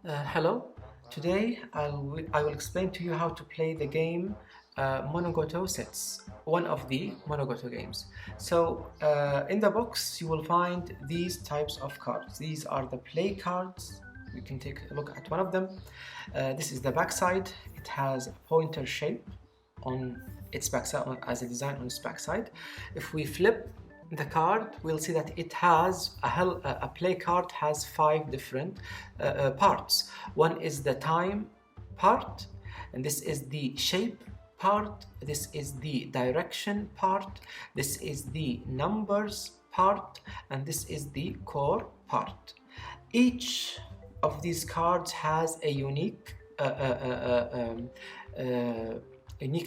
Hello. Today I will explain to you how to play the game Monogoto Sets, one of the Monogoto games. So in the box you will find these types of cards. These are the play cards. We can take a look at one of them. This is the backside. It has a pointer shape on its backside as a design on its backside. If we flip the card, we'll see that it has a play card has five different parts. One is the time part, and this is the shape part, this is the direction part, this is the numbers part, and this is the core part. Each of these cards has a unique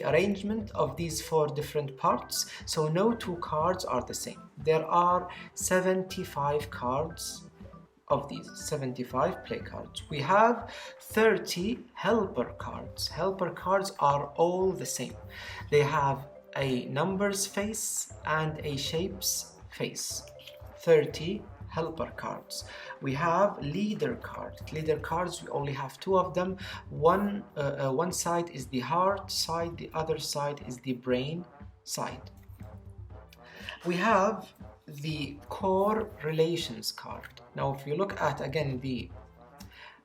arrangement of these four different parts, so no two cards are the same. There are 75 cards of these 75 play cards. We have 30 helper cards. Helper cards are all the same. They have a numbers face and a shapes face. 30 helper cards. We have leader cards. Leader cards, we only have two of them. One side is the heart side, the other side is the brain side. We have the core relations card. Now if you look at again the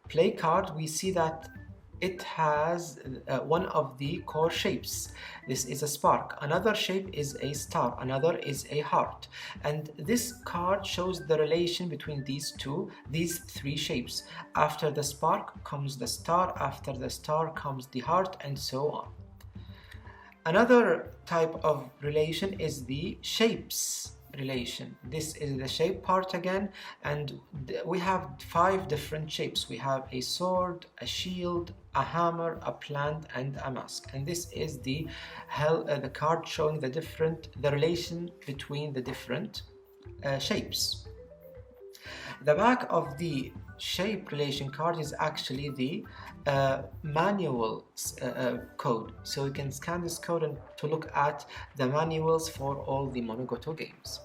play card, we see that it has one of the core shapes. This is a spark, another shape is a star, another is a heart, and this card shows the relation between these three shapes. After the spark comes the star, after the star comes the heart, and so on. Another type of relation is the shapes relation. This is the shape part again, and we have five different shapes. We have a sword, a shield, a hammer, a plant, and a mask. And this is the card showing the relation between the different shapes. The back of the shape relation card is actually the manual code, so you can scan this code and to look at the manuals for all the Monogoto games.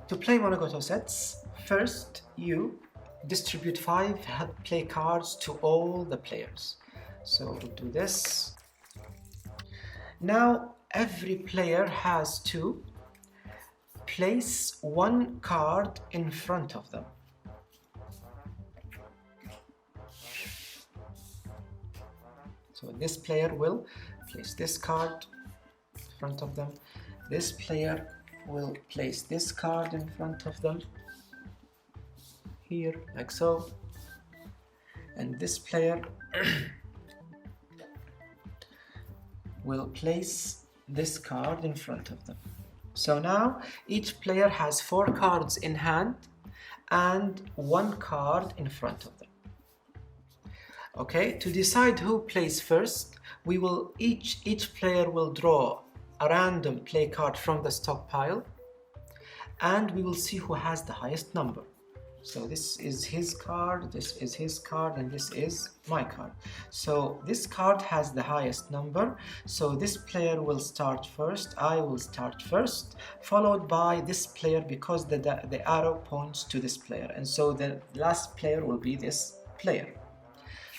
To play Monogoto sets, first you distribute 5 play cards to all the players. So we'll do this. Now every player has to place one card in front of them. So this player will place this card in front of them. This player will place this card in front of them, here, like so. And this player will place this card in front of them. So now each player has 4 cards in hand and 1 card in front of them. Okay, to decide who plays first, we will each player will draw a random play card from the stockpile, and we will see who has the highest number. So this is his card, this is his card, and this is my card. So this card has the highest number, so this player will start first, I will start first, followed by this player because the arrow points to this player, and so the last player will be this player.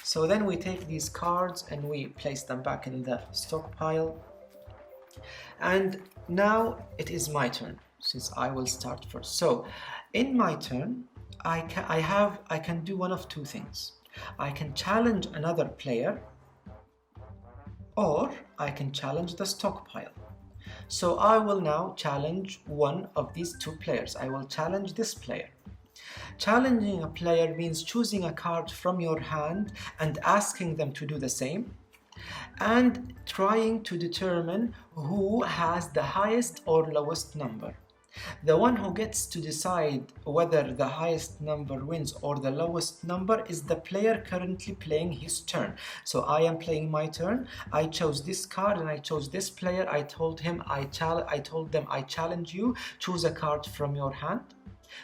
So then we take these cards and we place them back in the stockpile. And now it is my turn, since I will start first. So in my turn, I can do one of two things. I can challenge another player, or I can challenge the stockpile. So I will now challenge one of these two players. I will challenge this player. Challenging a player means choosing a card from your hand and asking them to do the same, and trying to determine who has the highest or lowest number. The one who gets to decide whether the highest number wins or the lowest number is the player currently playing his turn. So I am playing my turn. I chose this card and I chose this player. I told them I challenge you, choose a card from your hand.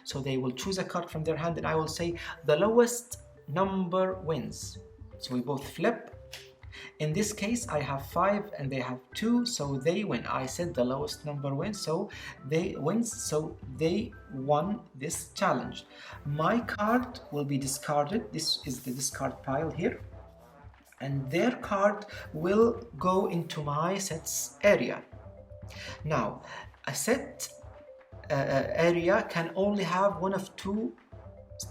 So they will choose a card from their hand, and I will say the lowest number wins. So we both flip, In this case, I have 5 and they have 2, so they win. I said the lowest number wins, so they won this challenge. My card will be discarded. This is the discard pile here. And their card will go into my set's area. Now, a set area can only have one of two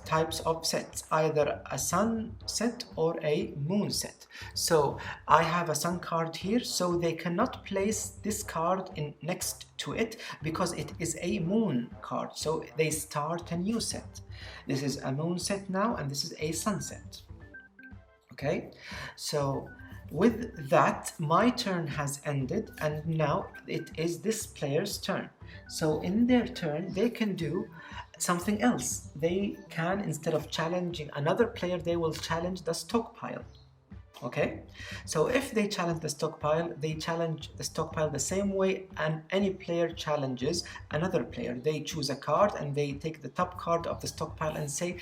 types of sets, either a sun set or a moon set. So I have a sun card here, so they cannot place this card in next to it because it is a moon card. So they start a new set. This is a moon set now, and this is a sun set. Okay, so with that, my turn has ended, and now it is this player's turn. So in their turn, they can do something else. They can, instead of challenging another player, they will challenge the stockpile. Okay, so if they challenge the stockpile, they challenge the stockpile the same way and any player challenges another player. They choose a card and they take the top card of the stockpile and say,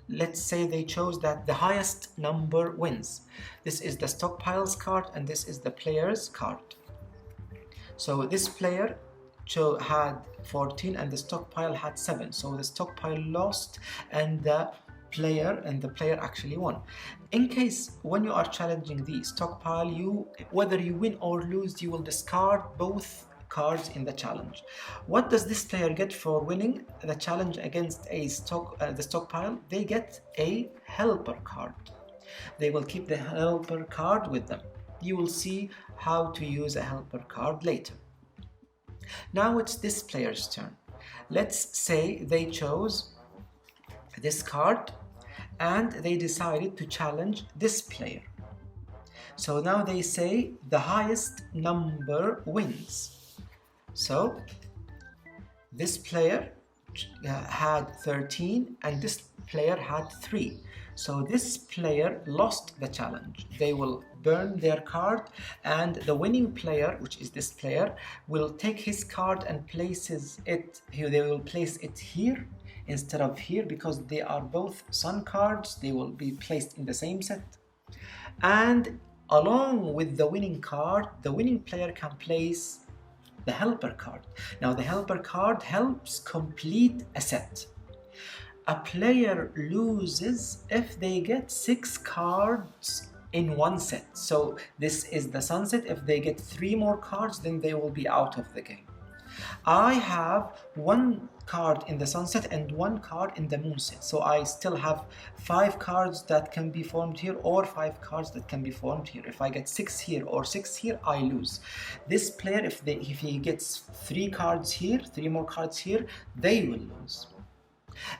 let's say they chose that the highest number wins. This is the stockpile's card and this is the player's card. So this player had 14 and the stockpile had 7. So the stockpile lost and the player actually won. In case when you are challenging the stockpile, whether you win or lose, you will discard both cards in the challenge. What does this player get for winning the challenge against the stockpile? They get a helper card. They will keep the helper card with them. You will see how to use a helper card later. Now it's this player's turn. Let's say they chose this card and they decided to challenge this player. So now they say the highest number wins. So this player had 13 and this player had 3. So this player lost the challenge. They will burn their card, and the winning player, which is this player, will take his card and places it here. They will place it here instead of here because they are both sun cards. They will be placed in the same set. And along with the winning card, the winning player can place the helper card. Now the helper card helps complete a set. A player loses if they get 6 cards in one set. So this is the sun set. If they get 3 more cards, then they will be out of the game. I have 1 card in the sun set and 1 card in the moon set. So I still have 5 cards that can be formed here or 5 cards that can be formed here. If I get 6 here or 6 here, I lose. This player, if he gets 3 cards here, 3 more cards here, they will lose.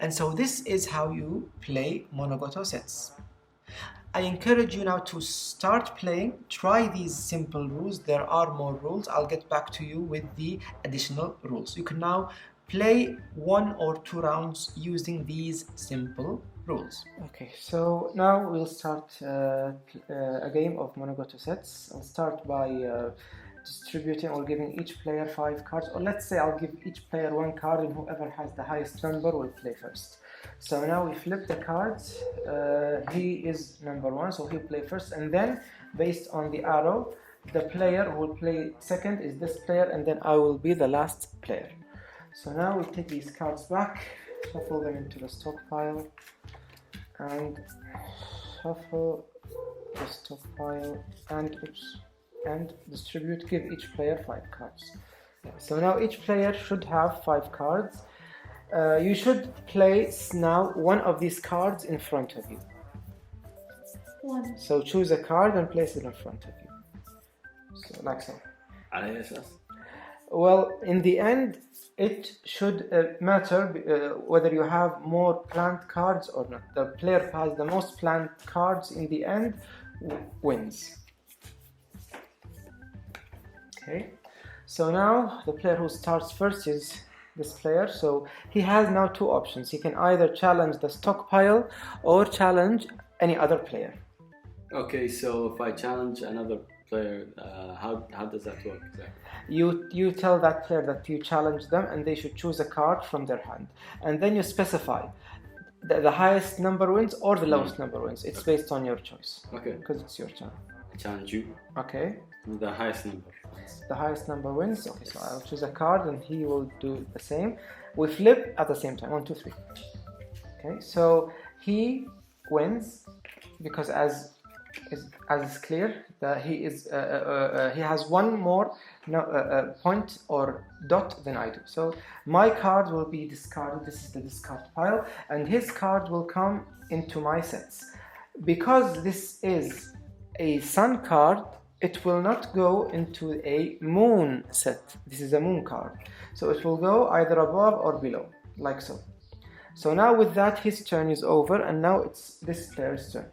And so this is how you play Monogoto sets. I encourage you now to start playing. Try these simple rules. There are more rules. I'll get back to you with the additional rules. You can now play 1 or 2 rounds using these simple rules. Okay, so now we'll start a game of Monogoto sets. I'll start by distributing or giving each player 5 cards, or let's say I'll give each player 1 card and whoever has the highest number will play first. So now we flip the cards. He is number 1, so he'll play first, and then based on the arrow, the player who will play second is this player, and then I will be the last player. So now we take these cards back, shuffle them into the stockpile, and shuffle the stockpile, and distribute. Give each player 5 cards. So now each player should have 5 cards. You should place now one of these cards in front of you. 1. So choose a card and place it in front of you. So like so. على أساس. Well, in the end, it should matter whether you have more plant cards or not. The player who has the most plant cards in the end wins. Okay. So now the player who starts first is this player. So he has now 2 options. He can either challenge the stockpile or challenge any other player. Okay, so if I challenge another player, how does that work exactly? You tell that player that you challenge them and they should choose a card from their hand, and then you specify the highest number wins or the lowest number wins. It's based on your choice. Okay. Because it's your turn. challenge you. Okay. The highest number. The highest number wins. Okay, so I'll choose a card and he will do the same. We flip at the same time. 1, 2, 3. Okay, so he wins because as is clear that he has one more point or dot than I do. So my card will be discarded. This is the discard pile, and his card will come into my sets. Because this is a sun card, it will not go into a moon set. This is a moon card, so it will go either above or below, like so. So now with that, his turn is over, and now it's this player's turn.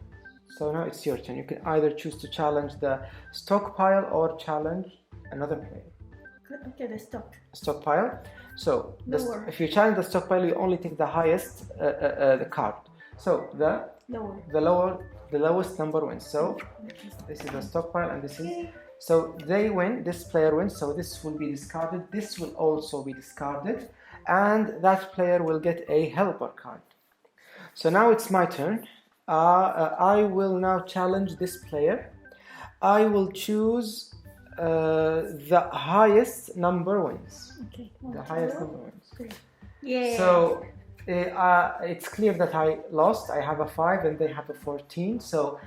So now it's your turn. You can either choose to challenge the stockpile or challenge another player. Okay, the Stockpile. So Lower. if you challenge the stockpile, you only take the highest the card. So the lowest number wins. So this is the stockpile, and this is. So they win. This player wins. So this will be discarded. This will also be discarded, and that player will get a helper card. So now it's my turn. I will now challenge this player. I will choose the highest number wins. Okay. The highest number wins. Okay. Yeah. So it's clear that I lost. I have a 5 and they have a 14. So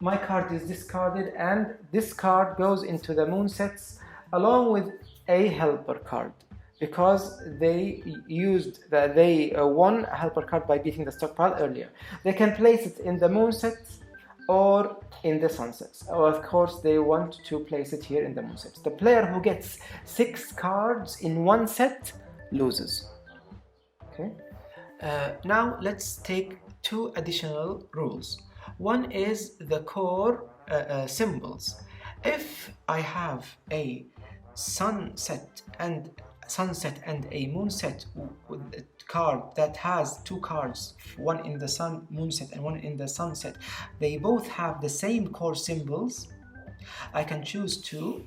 my card is discarded, and this card goes into the moon sets along with a helper card. Because they won a helper card by beating the stockpile earlier. They can place it in the moon sets or in the sunsets. Or of course, they want to place it here in the moon sets. The player who gets 6 cards in one set loses. Okay. Now let's take 2 additional rules. One is the core symbols. If I have a sunset and a moon set with a card that has 2 cards, one in the moon set and one in the sunset, they both have the same core symbols, I can choose to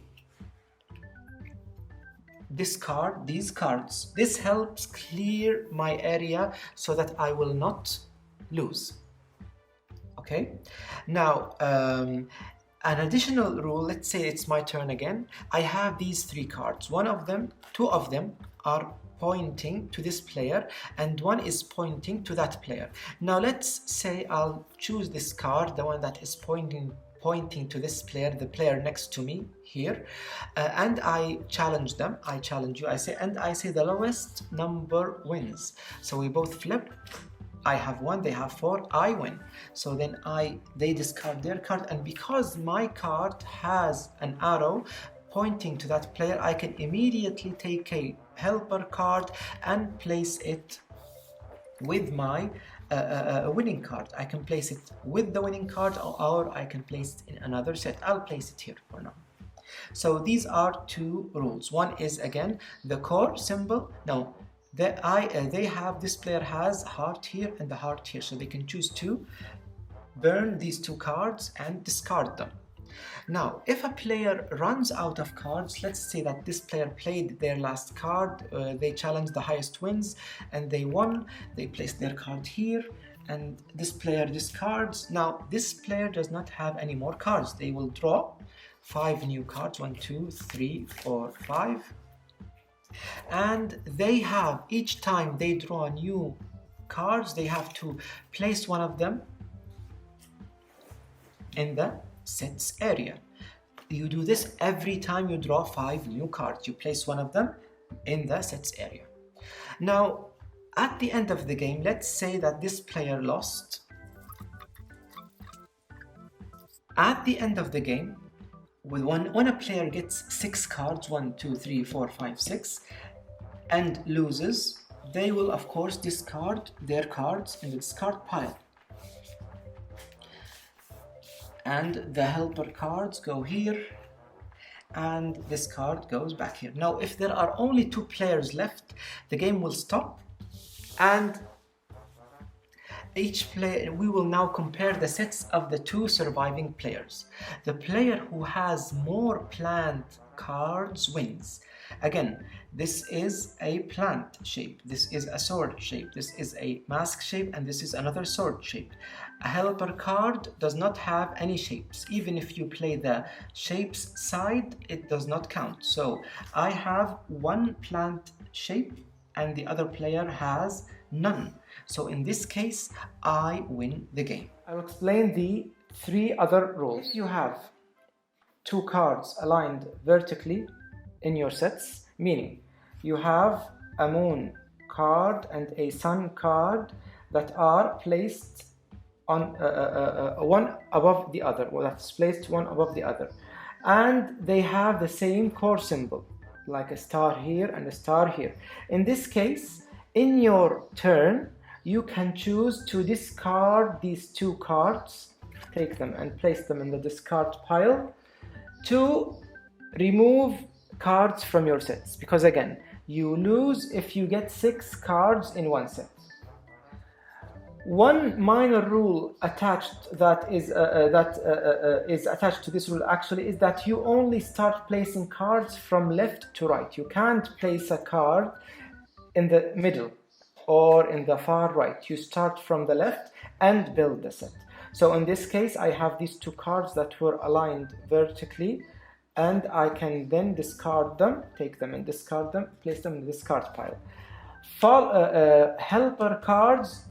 discard these cards. This helps clear my area so that I will not lose. Okay, now an additional rule, let's say it's my turn again. I have these 3 cards. 2 of them are pointing to this player and one is pointing to that player. Now let's say I'll choose this card, the one that is pointing to this player, the player next to me here, and I challenge them. I challenge you. I say the lowest number wins. So we both flip. I have 1, they have 4, I win. So then they discard their card, and because my card has an arrow pointing to that player, I can immediately take a helper card and place it with my winning card. I can place it with the winning card, or I can place it in another set. I'll place it here for now. So these are 2 rules. One is again the core symbol. Now this player has heart here and the heart here, so they can choose to burn these 2 cards and discard them. Now, if a player runs out of cards, let's say that this player played their last card, they challenged the highest wins and they won, they placed their card here, and this player discards. Now, this player does not have any more cards. They will draw 5 new cards, 1, 2, 3, 4, 5. And they have, each time they draw new cards, they have to place one of them in the sets area. You do this every time you draw 5 new cards. You place one of them in the sets area. Now, at the end of the game, let's say that this player lost. At the end of the game, when a player gets 6 cards, 1, 2, 3, 4, 5, 6, and loses, they will of course discard their cards in the discard pile. And the helper cards go here, and this card goes back here. Now, if there are only 2 players left, the game will stop, and each player, we will now compare the sets of the 2 surviving players. The player who has more planned cards wins. Again, this is a plant shape, this is a sword shape, this is a mask shape, and this is another sword shape. A helper card does not have any shapes. Even if you play the shapes side, it does not count. So I have one plant shape and the other player has none. So in this case, I win the game. I'll explain the three other rules. If you have two cards aligned vertically in your sets, meaning you have a moon card and a sun card that are placed on one above the other, well, that's placed one above the other, and they have the same core symbol, like a star here and a star here. In this case, in your turn, you can choose to discard these two cards, take them and place them in the discard pile, to remove cards from your sets, because again, you lose if you get 6 cards in one set. One minor rule attached that is attached to this rule actually is that you only start placing cards from left to right. You can't place a card in the middle or in the far right. You start from the left and build the set. So in this case, I have these two cards that were aligned vertically, and I can then discard them, take them and discard them, place them in the discard pile. Helper cards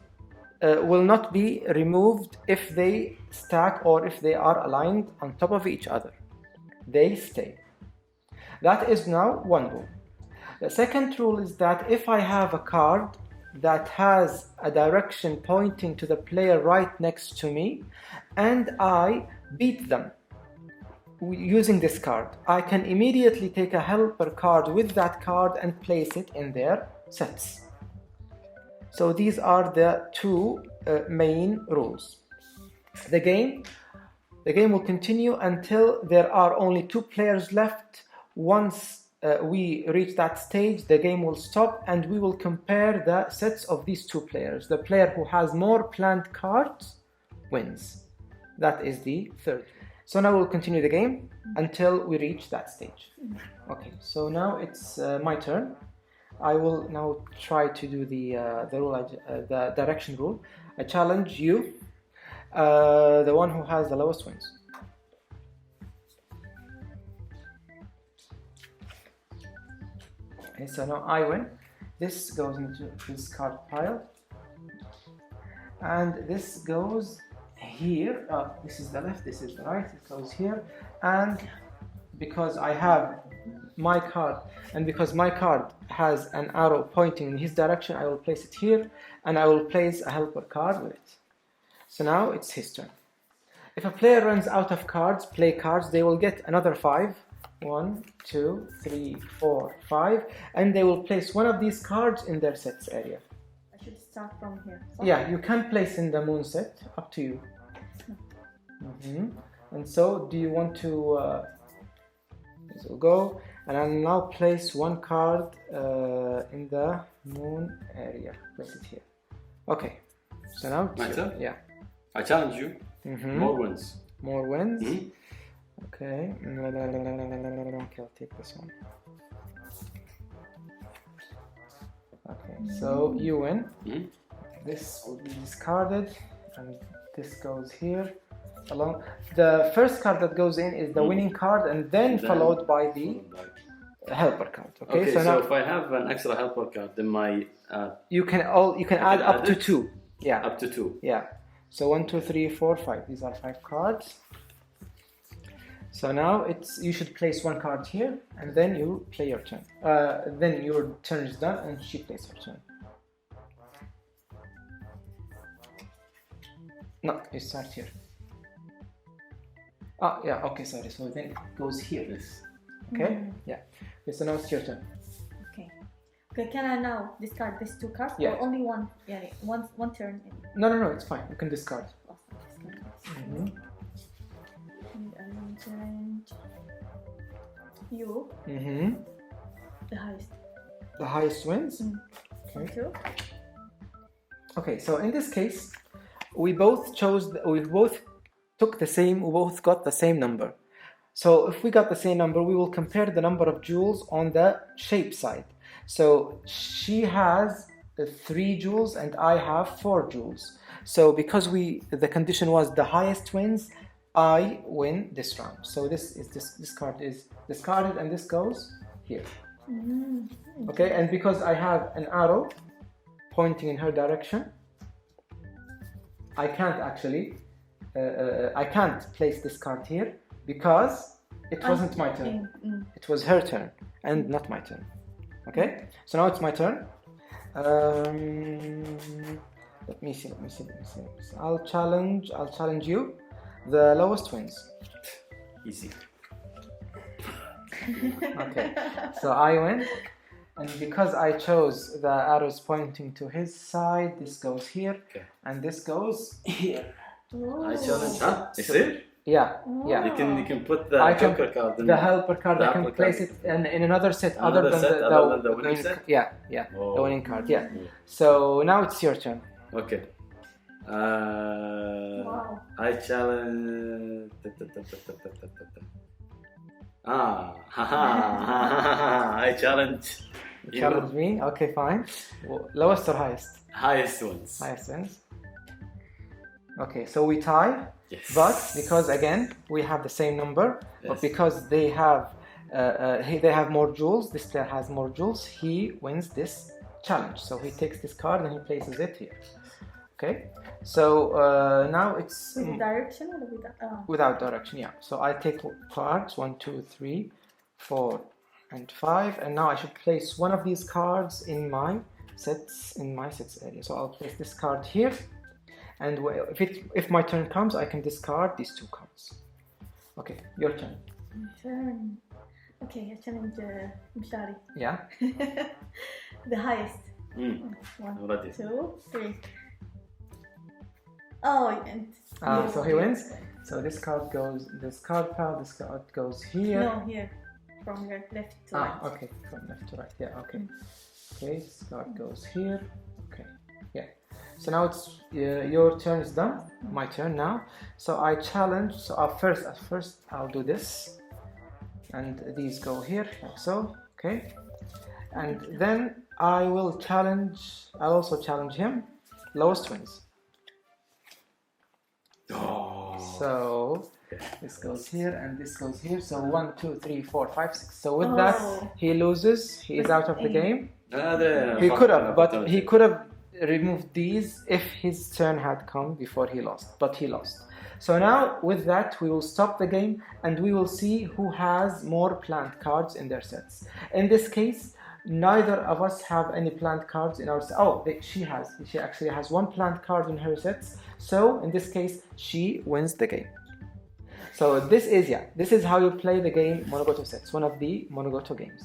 will not be removed if they stack or if they are aligned on top of each other. They stay. That is now one rule. The second rule is that if I have a card that has a direction pointing to the player right next to me and I beat them using this card, I can immediately take a helper card with that card and place it in their sets. So these are the two main rules. The game will continue until there are only 2 players left. Once we reach that stage, the game will stop and we will compare the sets of these 2 players. The player who has more plant cards wins. That is the third. So now we'll continue the game until we reach that stage. Okay, so now it's my turn. I will now try to do the direction rule. I challenge you, the one who has the lowest wins. Okay, so now I win. This goes into this card pile, and this goes here. This is the left, this is the right. It goes here, and because I have my card, and because my card has an arrow pointing in his direction, I will place it here, and I will place a helper card with it. So now it's his turn. If a player runs out of cards, play cards, they will get another 5. 1, 2, 3, 4, 5, and they will place one of these cards in their sets area. I should start from here. Yeah, you can place in the moon set, up to you. And so, do you want to so go, and I'll now place one card in the moon area. Place it here. Okay. So now my turn? Yeah. I challenge you. More wins. More wins. Okay. Okay, I'll take this one. Okay, so you win. This will be discarded, and this goes here. Along the first card that goes in is the winning card, and then followed by the helper card. Okay, so now if I have an extra helper card, then my you can add up to 2. Yeah, up to 2. Yeah. So 1, 2, 3, 4, 5. These are 5 cards. So now you should place one card here, and then you play your turn. Then your turn is done, and she plays her turn. No, you start here. Yeah, okay, sorry. So then it goes here. Yes. Okay? Yeah. Okay, so now it's your turn. Okay. Okay, can I now discard these 2 cards? Yeah. Or only one? Yeah, one turn. No, it's fine. You can discard. And you. The highest. The highest wins. Thank you. Okay, so in this case, we both got the same number. So if we got the same number, we will compare the number of jewels on the shape side. So she has 3 jewels and I have 4 jewels. So because the condition was the highest wins, I win this round. So this card is discarded and this goes here. Okay, and because I have an arrow pointing in her direction, I can't actually I can't place this card here because it wasn't my turn. It was her turn and not my turn. Okay, so now it's my turn. Let me see. I'll challenge you. The lowest wins. Easy. Okay, so I win, and because I chose the arrows pointing to his side, this goes here, and this goes here. I challenge, huh? Is it? Yeah. You can put the joker card in the helper card. I can place it in another set other than the winning set. Yeah, the winning card. Yeah. So now it's your turn. Okay. I challenge. I challenge. You challenge me? Okay, fine. Lowest or highest? Highest ones. Highest wins. Okay, so we tie. Yes. But because again we have the same number, but because they have more jewels, this player has more jewels, he wins this challenge. So he takes this card and he places it here. Okay, so now it's with direction or without? Without direction, yeah. So I take cards 1, 2, 3, 4, and 5, and now I should place one of these cards in my sets area. So I'll place this card here, and if my turn comes, I can discard these 2 cards. Okay, your turn. My turn. Okay, I challenge Mshari. Yeah. The highest. 1, 2, 3. Oh, and so he wins. So this card goes. This card goes here. No, here, from left to right. Okay, from left to right. Yeah. Okay. Okay. This card goes here. Okay. Yeah. So now it's your turn is done. My turn now. So I challenge. So at first I'll do this, and these go here like so. Okay. And then I'll also challenge him. Lowest wins. So this goes here and this goes here. So 1, 2, 3, 4, 5, 6. So with that, he loses. He is out of the game. He could have removed these if his turn had come before he lost. But he lost. So now with that, we will stop the game and we will see who has more plant cards in their sets. In this case, neither of us have any plant cards in our set. She actually has 1 plant card in her sets. So in this case, she wins the game. So this is how you play the game Monogoto Sets, one of the Monogoto games.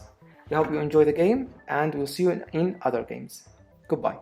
We hope you enjoy the game and we'll see you in other games. Goodbye.